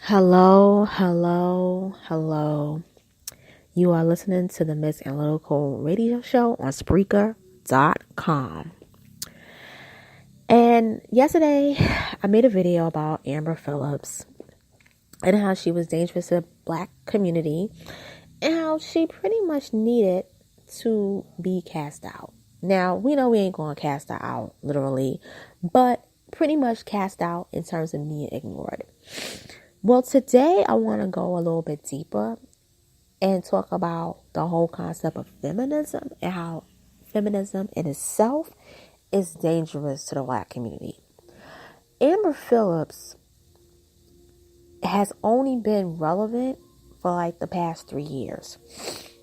Hello, hello, hello. You are listening to the Miss Analytical Radio Show on Spreaker.com. And yesterday, I made a video about Amber Phillips and how she was dangerous to the Black community and how she pretty much needed to be cast out. Now, we know we ain't going to cast her out, literally, but pretty much cast out in terms of being ignored. Well, today I want to go a little bit deeper and talk about the whole concept of feminism and how feminism in itself is dangerous to the Black community. Amber Phillips has only been relevant for like the past 3 years.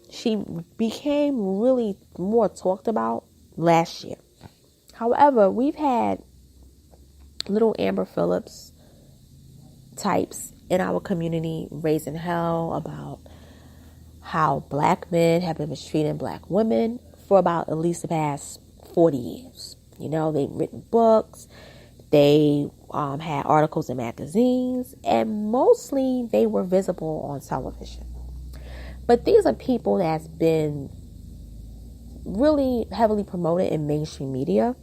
She became really more talked about last year. However, we've had little Amber Phillips types in our community raising hell about how Black men have been mistreating Black women for about at least the past 40 years. You know, they've written books, they had articles in magazines, and mostly they were visible on television. But these are people that's been really heavily promoted in mainstream media,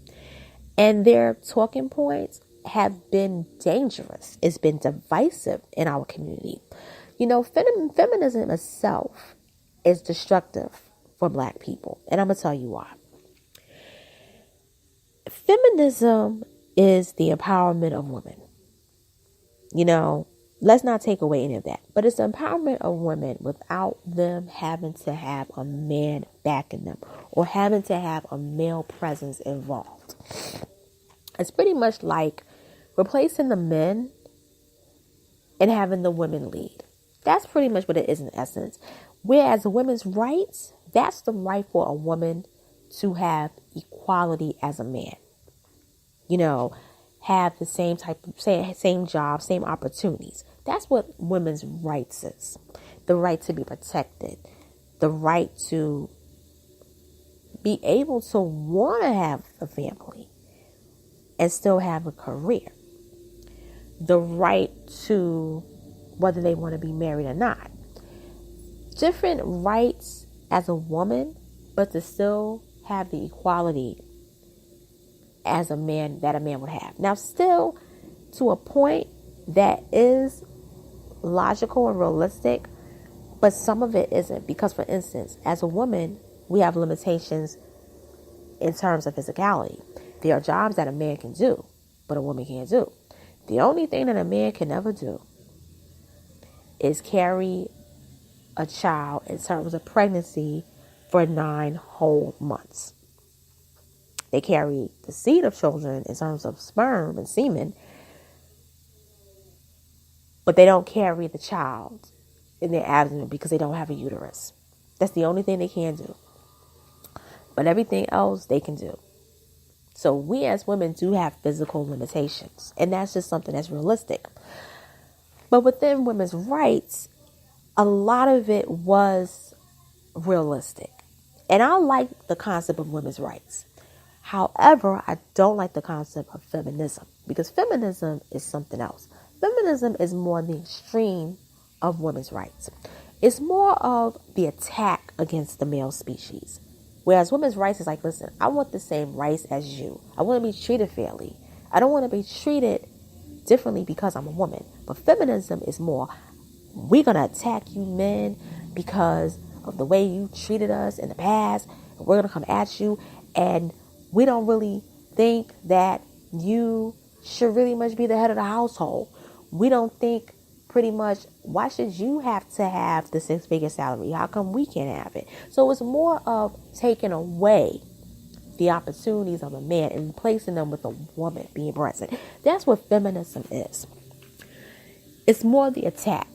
and their talking points have been dangerous. It's been divisive in our community. You know, feminism itself is destructive for Black people. And I'm going to tell you why. Feminism is the empowerment of women. You know, let's not take away any of that. But it's the empowerment of women without them having to have a man backing them or having to have a male presence involved. It's pretty much like replacing the men and having the women lead. That's pretty much what it is in essence. Whereas women's rights, that's the right for a woman to have equality as a man. You know, have the same same job, same opportunities. That's what women's rights is. The right to be protected. The right to be able to want to have a family and still have a career. The right to whether they want to be married or not. Different rights as a woman, but to still have the equality as a man that a man would have. Now, still to a point that is logical and realistic, but some of it isn't. Because, for instance, as a woman, we have limitations in terms of physicality. There are jobs that a man can do, but a woman can't do. The only thing that a man can never do is carry a child in terms of pregnancy for 9 whole months. They carry the seed of children in terms of sperm and semen, but they don't carry the child in their abdomen because they don't have a uterus. That's the only thing they can do. But everything else they can do. So we as women do have physical limitations, and that's just something that's realistic. But within women's rights, a lot of it was realistic. And I like the concept of women's rights. However, I don't like the concept of feminism because feminism is something else. Feminism is more the extreme of women's rights. It's more of the attack against the male species. Whereas women's rights is like, listen, I want the same rights as you. I want to be treated fairly. I don't want to be treated differently because I'm a woman. But feminism is more, we're going to attack you men because of the way you treated us in the past. We're going to come at you, and we don't really think that you should really much be the head of the household. We don't think pretty much, why should you have to have the 6-figure salary? How come we can't have it? So it's more of taking away the opportunities of a man and replacing them with a woman being present. That's what feminism is. It's more the attack.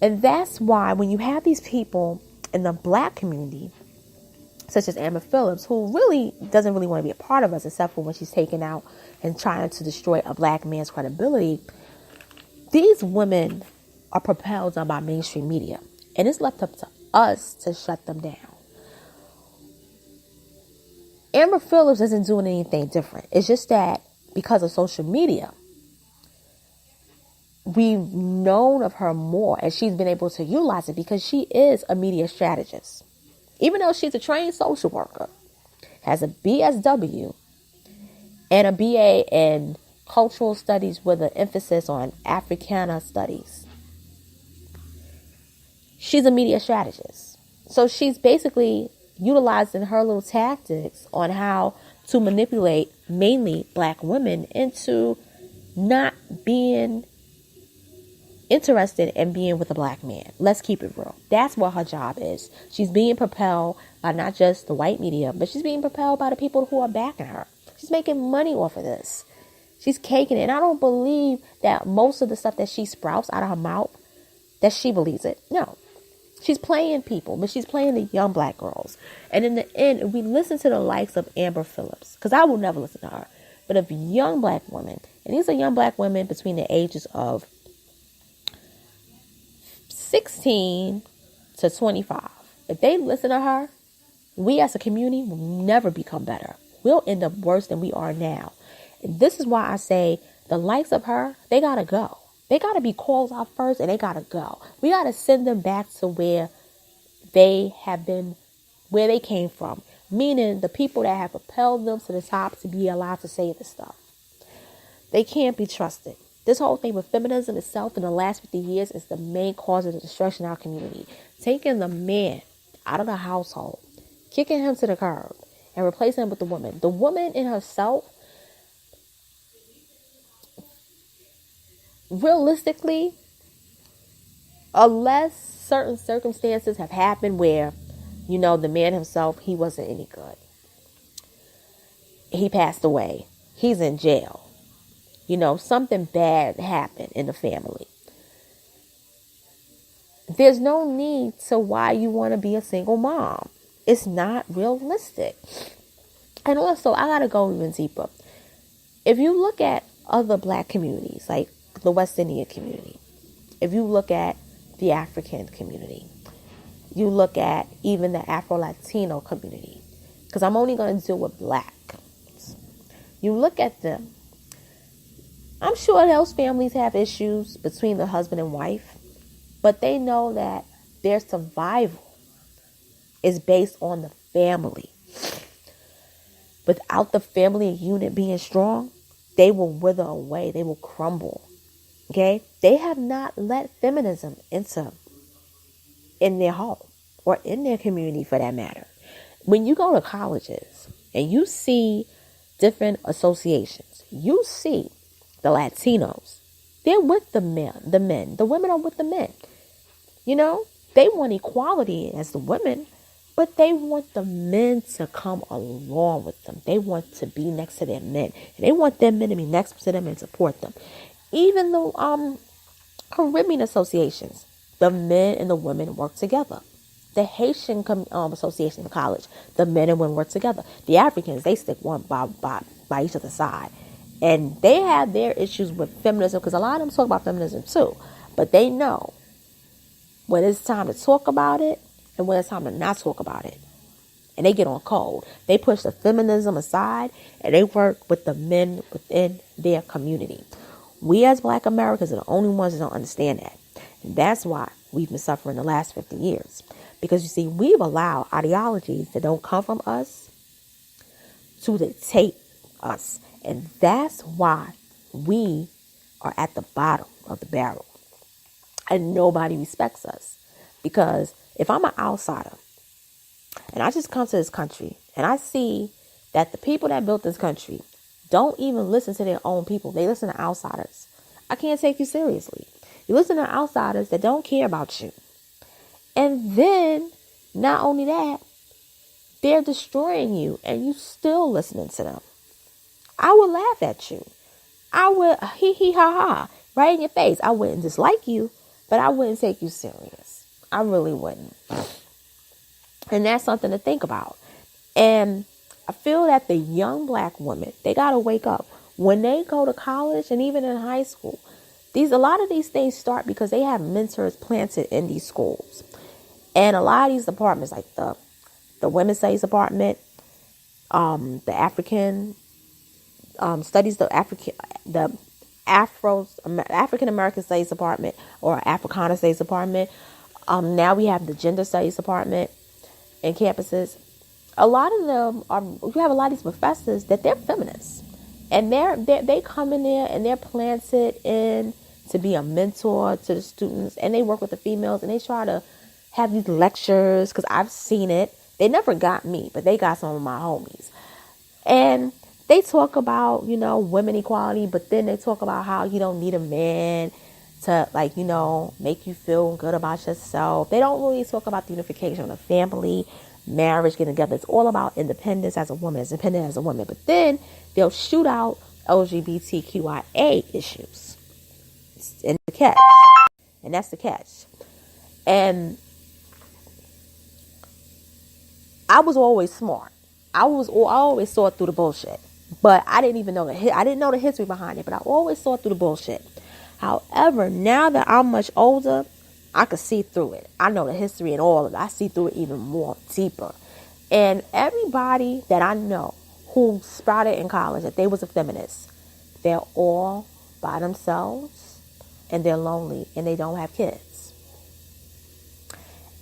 And that's why when you have these people in the Black community, such as Amber Phillips, who really doesn't really want to be a part of us, except for when she's taken out and trying to destroy a Black man's credibility, these women are propelled on by mainstream media. And it's left up to us to shut them down. Amber Phillips isn't doing anything different. It's just that because of social media, we've known of her more, and she's been able to utilize it because she is a media strategist. Even though she's a trained social worker, has a BSW and a BA in cultural studies with an emphasis on Africana studies. She's a media strategist. So she's basically utilizing her little tactics on how to manipulate mainly black women into not being interested in being with a black man. Let's keep it real. That's what her job is. She's being propelled by not just the white media, but she's being propelled by the people who are backing her. She's making money off of this. She's caking it. And I don't believe that most of the stuff that she sprouts out of her mouth, that she believes it. No. She's playing people, but she's playing the young black girls. And in the end, if we listen to the likes of Amber Phillips, because I will never listen to her, but if young black women, and these are young black women between the ages of 16 to 25, if they listen to her, we as a community will never become better. We'll end up worse than we are now. And this is why I say the likes of her, they gotta go. They got to be called out first, and they got to go. We got to send them back to where they have been, where they came from. Meaning the people that have propelled them to the top to be allowed to say this stuff. They can't be trusted. This whole thing with feminism itself in the last 50 years is the main cause of the destruction of our community. Taking the man out of the household, kicking him to the curb, and replacing him with the woman. The woman in herself, realistically, unless certain circumstances have happened where, the man himself, he wasn't any good. He passed away. He's in jail. Something bad happened in the family. There's no need to why you want to be a single mom. It's not realistic. And also, I got to go even deeper. If you look at other black communities, like the West Indian community, if you look at the African community, you look at even the Afro-Latino community, because I'm only going to deal with black. You look at them, I'm sure those families have issues between the husband and wife, but they know that their survival is based on the family. Without the family unit being strong, they will wither away. They will crumble. Okay? They have not let feminism enter in their home or in their community for that matter. When you go to colleges and you see different associations, you see the Latinos, they're with the men. The women are with the men. They want equality as the women, but they want the men to come along with them. They want to be next to their men. And they want their men to be next to them and support them. Even the Caribbean associations, the men and the women work together. The Haitian association in college, the men and women work together. The Africans, they stick one by each other's side. And they have their issues with feminism, because a lot of them talk about feminism too. But they know when it's time to talk about it and when it's time to not talk about it. And they get on cold. They push the feminism aside and they work with the men within their community. We as Black Americans are the only ones that don't understand that. And that's why we've been suffering the last 50 years. Because you see, we've allowed ideologies that don't come from us to dictate us. And that's why we are at the bottom of the barrel. And nobody respects us. Because if I'm an outsider and I just come to this country and I see that the people that built this country don't even listen to their own people. They listen to outsiders. I can't take you seriously. You listen to outsiders that don't care about you. And then, not only that, they're destroying you and you still listening to them. I would laugh at you. I would hee ha ha right in your face. I wouldn't dislike you, but I wouldn't take you serious. I really wouldn't. And that's something to think about. And I feel that the young Black women, they got to wake up. When they go to college and even in high school, a lot of these things start because they have mentors planted in these schools. And a lot of these departments, like the women's studies department, the African studies, the African American Studies Department or Africana Studies Department. Now we have the Gender Studies Department in campuses. A lot of them you have a lot of these professors that they're feminists, and they come in there and they're planted in to be a mentor to the students, and they work with the females, and they try to have these lectures, because I've seen it. They never got me, but they got some of my homies, and they talk about, women equality, but then they talk about how you don't need a man to, make you feel good about yourself. They don't really talk about the unification of the family, marriage, getting together. It's all about independence as a woman, as independent as a woman. But then they'll shoot out LGBTQIA issues. And the catch. And that's the catch. And I was always smart. I always saw it through the bullshit. But I didn't even know I didn't know the history behind it, but I always saw it through the bullshit. However, now that I'm much older, I could see through it. I know the history and all of it. I see through it even more deeper. And everybody that I know who sprouted in college that they was a feminist, they're all by themselves, and they're lonely, and they don't have kids.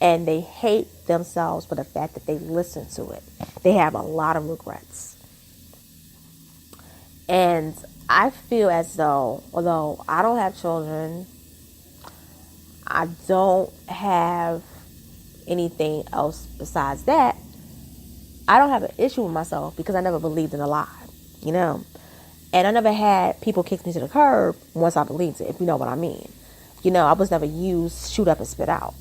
And they hate themselves for the fact that they listened to it. They have a lot of regrets. And I feel as though, although I don't have children, I don't have anything else besides that, I don't have an issue with myself because I never believed in a lie, And I never had people kick me to the curb once I believed it, if you know what I mean. I was never used shoot up and spit out.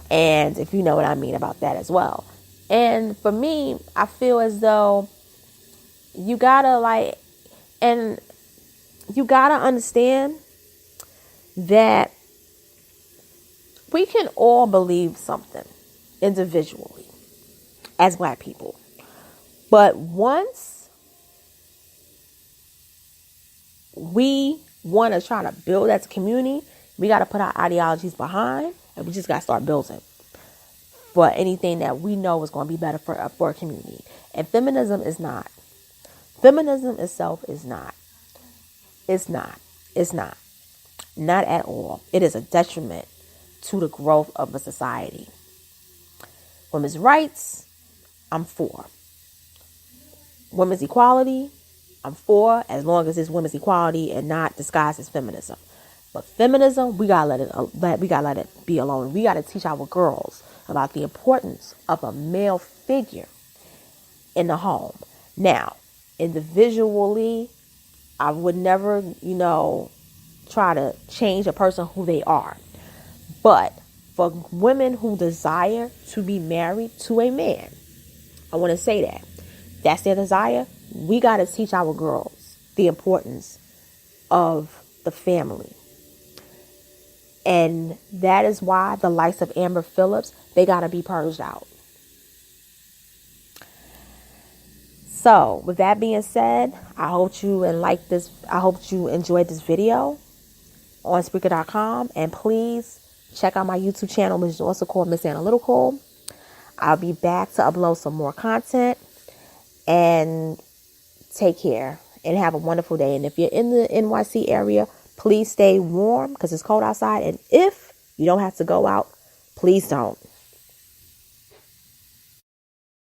And if you know what I mean about that as well. And for me, I feel as though you gotta understand that we can all believe something individually as Black people. But once we want to try to build as a community, we got to put our ideologies behind, and we just got to start building for anything that we know is going to be better for a community. And feminism is not. Feminism itself is not. It's not. It's not. Not at all. It is a detriment to the growth of a society. Women's rights, I'm for. Women's equality, I'm for, as long as it's women's equality and not disguised as feminism. But feminism, we gotta let it be alone. We gotta teach our girls about the importance of a male figure in the home. Now, individually, I would never, try to change a person who they are. But for women who desire to be married to a man, I want to say that. That's their desire. We got to teach our girls the importance of the family. And that is why the likes of Amber Phillips, they got to be purged out. So, with that being said, I hope you enjoyed this video on Spreaker.com. And please check out my YouTube channel, which is also called Miss Analytical. I'll be back to upload some more content. And take care and have a wonderful day. And if you're in the NYC area, please stay warm because it's cold outside. And if you don't have to go out, please don't.